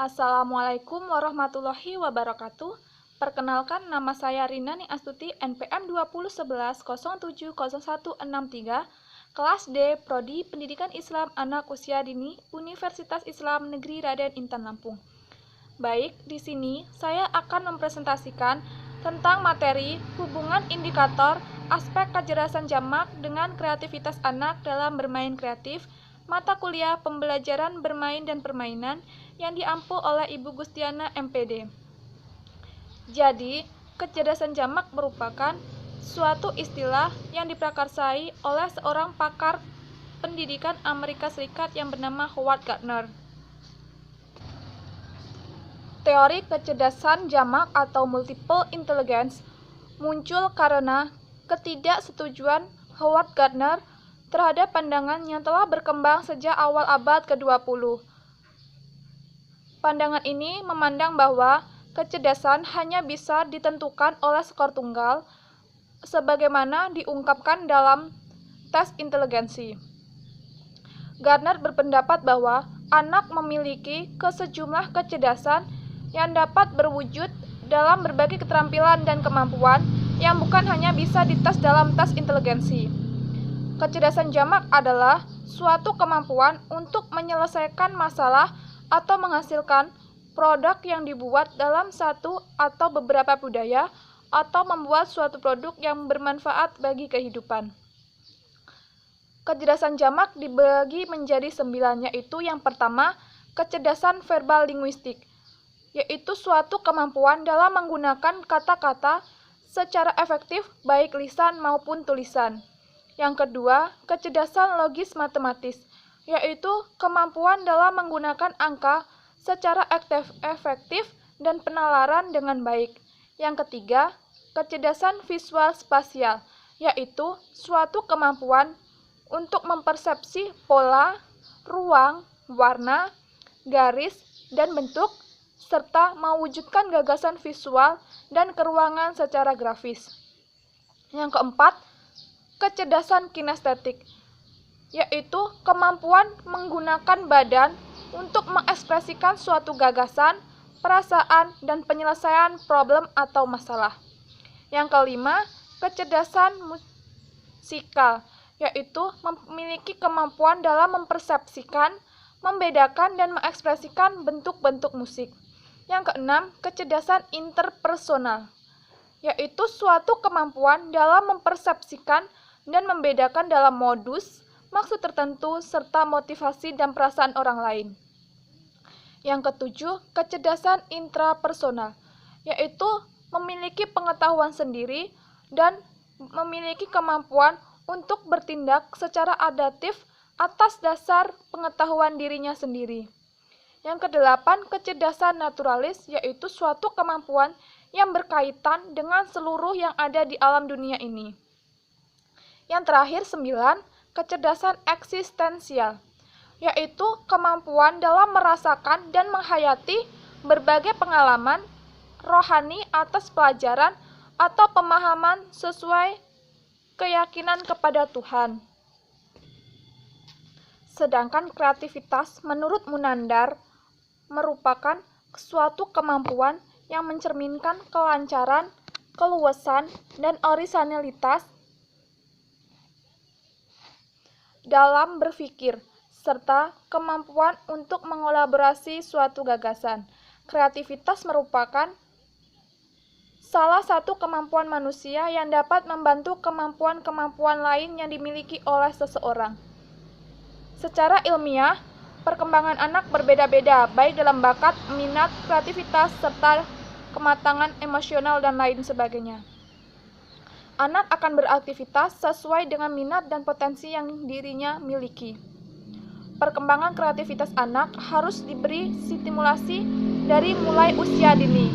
Assalamualaikum warahmatullahi wabarakatuh. Perkenalkan, nama saya Rinani Astuti, NPM 2011070163, kelas D, Prodi Pendidikan Islam Anak Usia Dini, Universitas Islam Negeri Raden Intan Lampung. Baik, di sini saya akan mempresentasikan tentang materi hubungan indikator aspek kecerdasan jamak dengan kreativitas anak dalam bermain kreatif, mata kuliah pembelajaran bermain dan permainan yang diampu oleh Ibu Gustiana MPD. Jadi, kecerdasan jamak merupakan suatu istilah yang diprakarsai oleh seorang pakar pendidikan Amerika Serikat yang bernama Howard Gardner. Teori kecerdasan jamak atau multiple intelligence muncul karena ketidaksetujuan Howard Gardner terhadap pandangan yang telah berkembang sejak awal abad ke-20. Pandangan ini memandang bahwa kecerdasan hanya bisa ditentukan oleh skor tunggal, sebagaimana diungkapkan dalam tes inteligensi. Gardner berpendapat bahwa anak memiliki sejumlah kecerdasan yang dapat berwujud dalam berbagai keterampilan dan kemampuan yang bukan hanya bisa dites dalam tes inteligensi. Kecerdasan jamak adalah suatu kemampuan untuk menyelesaikan masalah atau menghasilkan produk yang dibuat dalam satu atau beberapa budaya atau membuat suatu produk yang bermanfaat bagi kehidupan. Kecerdasan jamak dibagi menjadi 9, yaitu yang pertama, kecerdasan verbal linguistik, yaitu suatu kemampuan dalam menggunakan kata-kata secara efektif baik lisan maupun tulisan. Yang kedua, kecerdasan logis matematis, yaitu kemampuan dalam menggunakan angka secara efektif dan penalaran dengan baik. Yang ketiga, kecerdasan visual spasial, yaitu suatu kemampuan untuk mempersepsi pola, ruang, warna, garis, dan bentuk, serta mewujudkan gagasan visual dan keruangan secara grafis. Yang keempat, kecerdasan kinestetik, yaitu kemampuan menggunakan badan untuk mengekspresikan suatu gagasan, perasaan, dan penyelesaian problem atau masalah. Yang kelima, kecerdasan musikal, yaitu memiliki kemampuan dalam mempersepsikan, membedakan, dan mengekspresikan bentuk-bentuk musik. Yang keenam, kecerdasan interpersonal, yaitu suatu kemampuan dalam mempersepsikan dan membedakan dalam modus, maksud tertentu, serta motivasi dan perasaan orang lain. Yang ketujuh, kecerdasan intrapersonal, yaitu memiliki pengetahuan sendiri dan memiliki kemampuan untuk bertindak secara adaptif atas dasar pengetahuan dirinya sendiri. Yang kedelapan, kecerdasan naturalis, yaitu suatu kemampuan yang berkaitan dengan seluruh yang ada di alam dunia ini. Yang terakhir, 9, kecerdasan eksistensial, yaitu kemampuan dalam merasakan dan menghayati berbagai pengalaman rohani atas pelajaran atau pemahaman sesuai keyakinan kepada Tuhan. Sedangkan kreativitas menurut Munandar merupakan suatu kemampuan yang mencerminkan kelancaran, keluasan, dan orisinalitas dalam berpikir, serta kemampuan untuk mengelaborasi suatu gagasan. Kreativitas merupakan salah satu kemampuan manusia yang dapat membantu kemampuan-kemampuan lain yang dimiliki oleh seseorang. Secara ilmiah, perkembangan anak berbeda-beda, baik dalam bakat, minat, kreativitas, serta kematangan emosional dan lain sebagainya. Anak akan beraktivitas sesuai dengan minat dan potensi yang dirinya miliki. Perkembangan kreativitas anak harus diberi stimulasi dari mulai usia dini,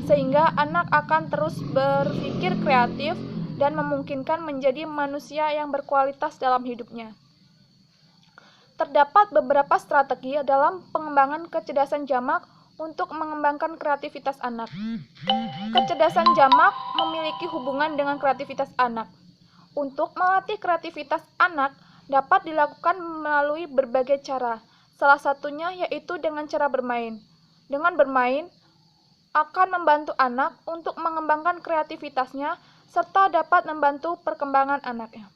sehingga anak akan terus berpikir kreatif dan memungkinkan menjadi manusia yang berkualitas dalam hidupnya. Terdapat beberapa strategi dalam pengembangan kecerdasan jamak untuk mengembangkan kreativitas anak. Kecerdasan jamak memiliki hubungan dengan kreativitas anak. Untuk melatih kreativitas anak dapat dilakukan melalui berbagai cara. Salah satunya yaitu dengan cara bermain. Dengan bermain akan membantu anak untuk mengembangkan kreativitasnya serta dapat membantu perkembangan anaknya.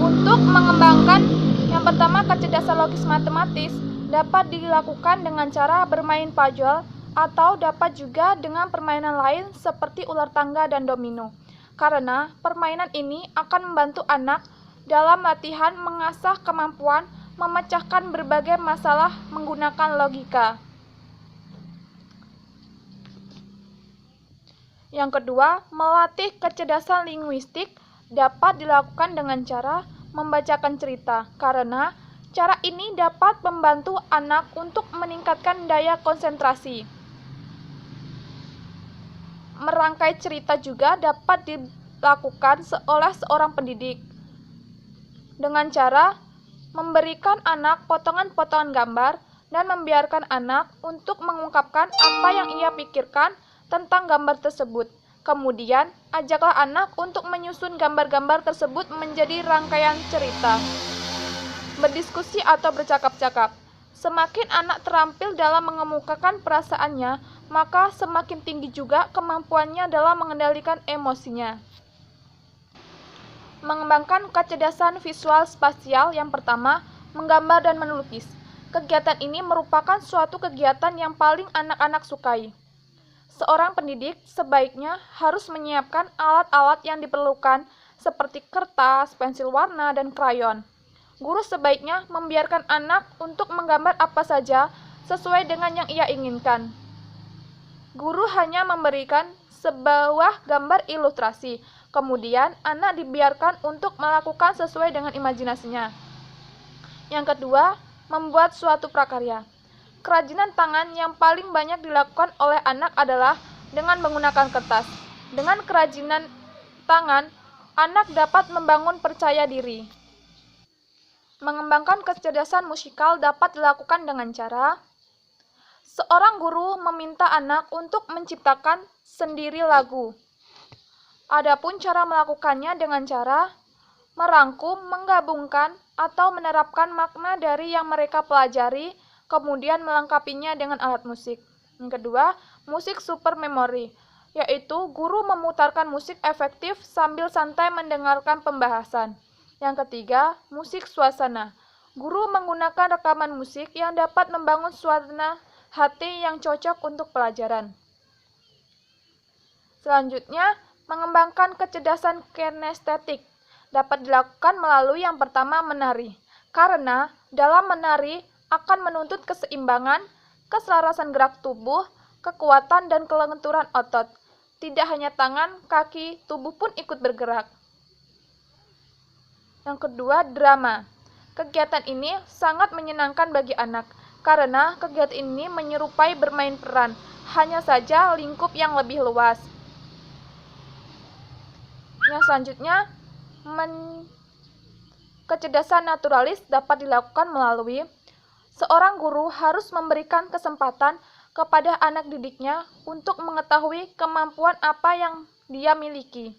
Untuk mengembangkan yang pertama, kecerdasan logis matematis dapat dilakukan dengan cara bermain puzzle atau dapat juga dengan permainan lain seperti ular tangga dan domino. Karena permainan ini akan membantu anak dalam latihan mengasah kemampuan memecahkan berbagai masalah menggunakan logika. Yang kedua, melatih kecerdasan linguistik dapat dilakukan dengan cara membacakan cerita, karena cara ini dapat membantu anak untuk meningkatkan daya konsentrasi. Merangkai cerita juga dapat dilakukan oleh seorang pendidik dengan cara memberikan anak potongan-potongan gambar dan membiarkan anak untuk mengungkapkan apa yang ia pikirkan tentang gambar tersebut. Kemudian, ajaklah anak untuk menyusun gambar-gambar tersebut menjadi rangkaian cerita. Berdiskusi atau bercakap-cakap. Semakin anak terampil dalam mengemukakan perasaannya, maka semakin tinggi juga kemampuannya dalam mengendalikan emosinya. Mengembangkan kecerdasan visual spasial yang pertama, menggambar dan melukis. Kegiatan ini merupakan suatu kegiatan yang paling anak-anak sukai. Seorang pendidik sebaiknya harus menyiapkan alat-alat yang diperlukan seperti kertas, pensil warna, dan krayon. Guru sebaiknya membiarkan anak untuk menggambar apa saja sesuai dengan yang ia inginkan. Guru hanya memberikan sebuah gambar ilustrasi, kemudian anak dibiarkan untuk melakukan sesuai dengan imajinasinya. Yang kedua, membuat suatu prakarya. Kerajinan tangan yang paling banyak dilakukan oleh anak adalah dengan menggunakan kertas. Dengan kerajinan tangan, anak dapat membangun percaya diri. Mengembangkan kecerdasan musikal dapat dilakukan dengan cara seorang guru meminta anak untuk menciptakan sendiri lagu. Adapun cara melakukannya dengan cara merangkum, menggabungkan, atau menerapkan makna dari yang mereka pelajari, kemudian melengkapinya dengan alat musik. Yang kedua, musik super memori, yaitu guru memutarkan musik efektif sambil santai mendengarkan pembahasan. Yang ketiga, musik suasana. Guru menggunakan rekaman musik yang dapat membangun suasana hati yang cocok untuk pelajaran. Selanjutnya, mengembangkan kecerdasan kinestetik dapat dilakukan melalui yang pertama, menari. Karena dalam menari akan menuntut keseimbangan, keselarasan gerak tubuh, kekuatan, dan kelenturan otot. Tidak hanya tangan, kaki, tubuh pun ikut bergerak. Yang kedua, drama. Kegiatan ini sangat menyenangkan bagi anak, karena kegiatan ini menyerupai bermain peran, hanya saja lingkup yang lebih luas. Yang selanjutnya, kecerdasan naturalis dapat dilakukan melalui seorang guru harus memberikan kesempatan kepada anak didiknya untuk mengetahui kemampuan apa yang dia miliki.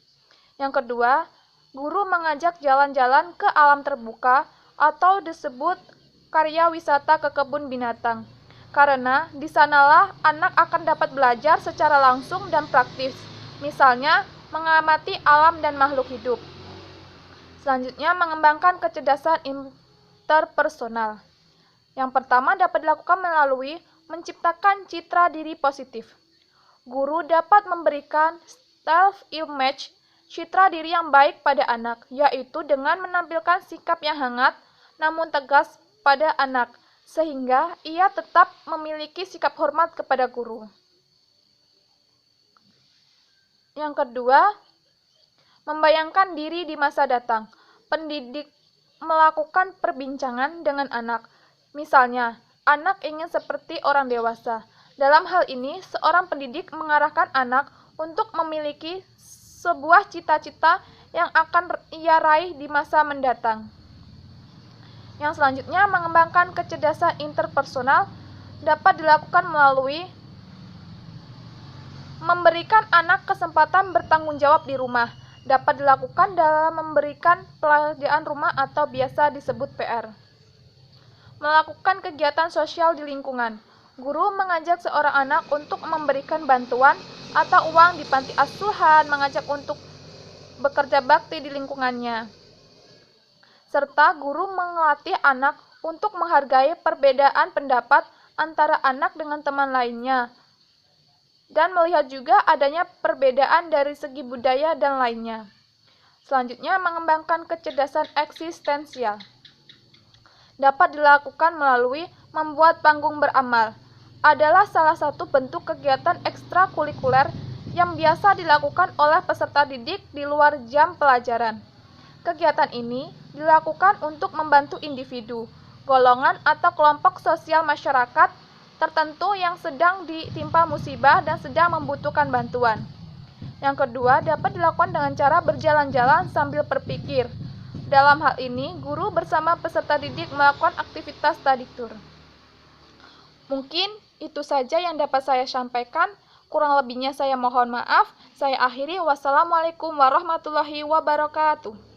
Yang kedua, guru mengajak jalan-jalan ke alam terbuka atau disebut karya wisata ke kebun binatang. Karena di sanalah anak akan dapat belajar secara langsung dan praktis. Misalnya, mengamati alam dan makhluk hidup. Selanjutnya, mengembangkan kecerdasan interpersonal. Yang pertama dapat dilakukan melalui menciptakan citra diri positif. Guru dapat memberikan self-image, citra diri yang baik pada anak, yaitu dengan menampilkan sikap yang hangat namun tegas pada anak, sehingga ia tetap memiliki sikap hormat kepada guru. Yang kedua, membayangkan diri di masa datang. Pendidik melakukan perbincangan dengan anak. Misalnya, anak ingin seperti orang dewasa. Dalam hal ini, seorang pendidik mengarahkan anak untuk memiliki sebuah cita-cita yang akan ia raih di masa mendatang. Yang selanjutnya, mengembangkan kecerdasan interpersonal dapat dilakukan melalui memberikan anak kesempatan bertanggung jawab di rumah. Dapat dilakukan dalam memberikan pekerjaan rumah atau biasa disebut PR. Melakukan kegiatan sosial di lingkungan. Guru mengajak seorang anak untuk memberikan bantuan atau uang di panti asuhan, mengajak untuk bekerja bakti di lingkungannya. Serta guru melatih anak untuk menghargai perbedaan pendapat antara anak dengan teman lainnya, dan melihat juga adanya perbedaan dari segi budaya dan lainnya. Selanjutnya, mengembangkan kecerdasan eksistensial. Dapat dilakukan melalui membuat panggung beramal. Adalah salah satu bentuk kegiatan ekstrakurikuler yang biasa dilakukan oleh peserta didik di luar jam pelajaran. Kegiatan ini dilakukan untuk membantu individu, golongan atau kelompok sosial masyarakat tertentu yang sedang ditimpa musibah dan sedang membutuhkan bantuan. Yang kedua, dapat dilakukan dengan cara berjalan-jalan sambil berpikir. Dalam hal ini, guru bersama peserta didik melakukan aktivitas study tour. Mungkin itu saja yang dapat saya sampaikan. Kurang lebihnya saya mohon maaf. Saya akhiri. Wassalamualaikum warahmatullahi wabarakatuh.